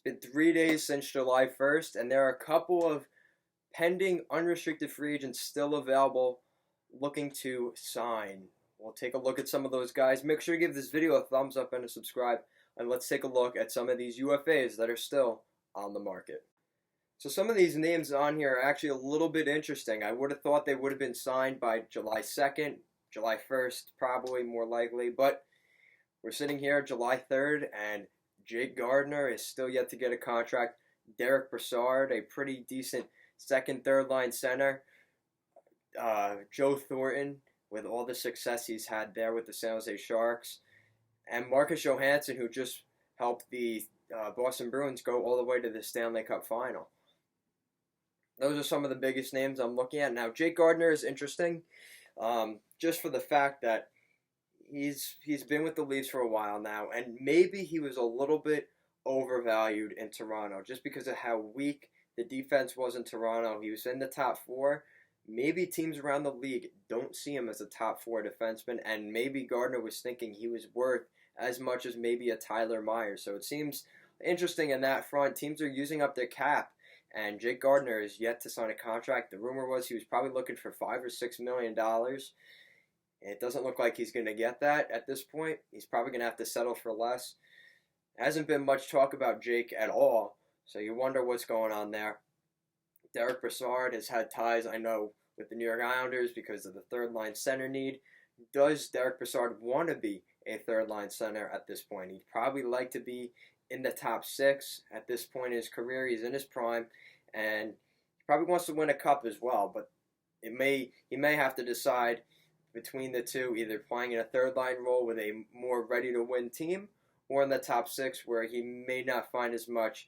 It's been 3 days since July 1st, and there are a couple of pending unrestricted free agents still available looking to sign. We'll take a look at some of those guys. Make sure to give this video a thumbs up and a subscribe, and let's take a look at some of these UFAs that are still on the market. So some of these names on here are actually a little bit interesting. I would have thought they would have been signed by July 2nd, July 1st, probably more likely, but we're sitting here July 3rd, and Jake Gardner is still yet to get a contract. Derek Brassard, a pretty decent second, third line center. Joe Thornton, with all the success he's had there with the San Jose Sharks. And Marcus Johansson, who just helped the Boston Bruins go all the way to the Stanley Cup final. Those are some of the biggest names I'm looking at. Now, Jake Gardner is interesting, just for the fact that he's been with the Leafs for a while now, and maybe he was a little bit overvalued in Toronto just because of how weak the defense was in Toronto. He was in the top four. Maybe teams around the league don't see him as a top four defenseman, and maybe Gardner was thinking he was worth as much as maybe a Tyler Myers. So it seems interesting in that front. Teams are using up their cap, and Jake Gardner is yet to sign a contract. The rumor was he was probably looking for $5 or $6 million. It doesn't look like he's going to get that at this point. He's probably going to have to settle for less. Hasn't been much talk about Jake at all, so you wonder what's going on there. Derek Brassard has had ties, I know, with the New York Islanders because of the third-line center need. Does Derek Brassard want to be a third-line center at this point? He'd probably like to be in the top six at this point in his career. He's in his prime, and he probably wants to win a cup as well, but he may have to decide between the two, either playing in a third-line role with a more ready-to-win team, or in the top six where he may not find as much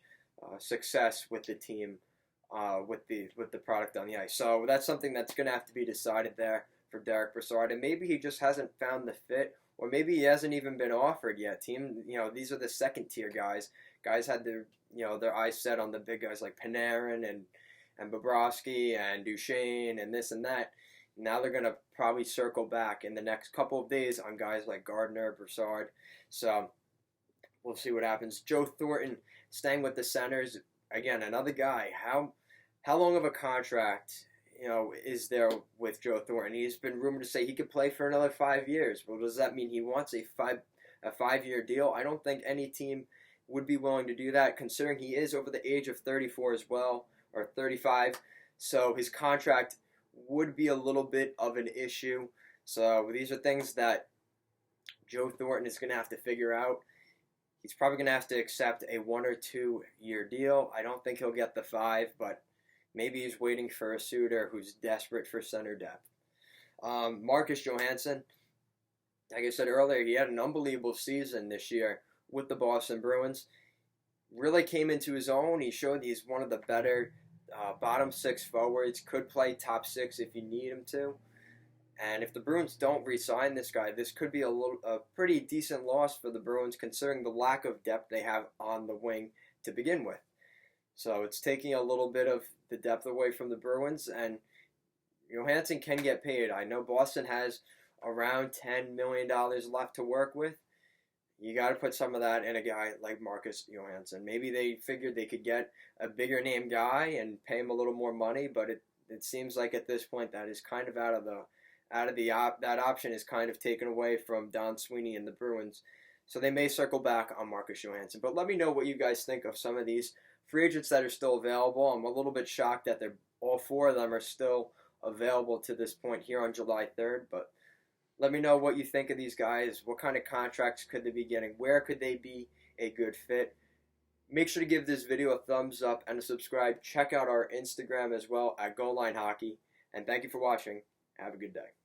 success with the team, with the product on the ice. So that's something that's going to have to be decided there for Derek Brassard, and maybe he just hasn't found the fit, or maybe he hasn't even been offered yet. These are the second-tier guys. Guys had their eyes set on the big guys like Panarin and Bobrovsky and Duchesne and this and that. Now they're going to probably circle back in the next couple of days on guys like Gardner, Brassard. So we'll see what happens. Joe Thornton staying with the Senators. Again, another guy. How long of a contract is there with Joe Thornton? He's been rumored to say he could play for another 5 years. Well, does that mean he wants a 5-year deal? I don't think any team would be willing to do that, considering he is over the age of 34 as well, or 35. So his contract would be a little bit of an issue. So these are things that Joe Thornton is going to have to figure out. He's probably going to have to accept a 1 or 2 year deal. I don't think he'll get the 5, but maybe he's waiting for a suitor who's desperate for center depth. Marcus Johansson, like I said earlier, he had an unbelievable season this year with the Boston Bruins. Really came into his own. He showed he's one of the better bottom six forwards, could play top six if you need him to. And if the Bruins don't re-sign this guy, this could be a pretty decent loss for the Bruins, considering the lack of depth they have on the wing to begin with. So it's taking a little bit of the depth away from the Bruins, and Johansson can get paid. I know Boston has around $10 million left to work with. You got to put some of that in a guy like Marcus Johansson. Maybe they figured they could get a bigger name guy and pay him a little more money, but it seems like at this point that is kind of that option is kind of taken away from Don Sweeney and the Bruins. So they may circle back on Marcus Johansson. But let me know what you guys think of some of these free agents that are still available. I'm a little bit shocked that all 4 of them are still available to this point here on July 3rd, but let me know what you think of these guys. What kind of contracts could they be getting? Where could they be a good fit? Make sure to give this video a thumbs up and a subscribe. Check out our Instagram as well at Goal Line Hockey. And thank you for watching. Have a good day.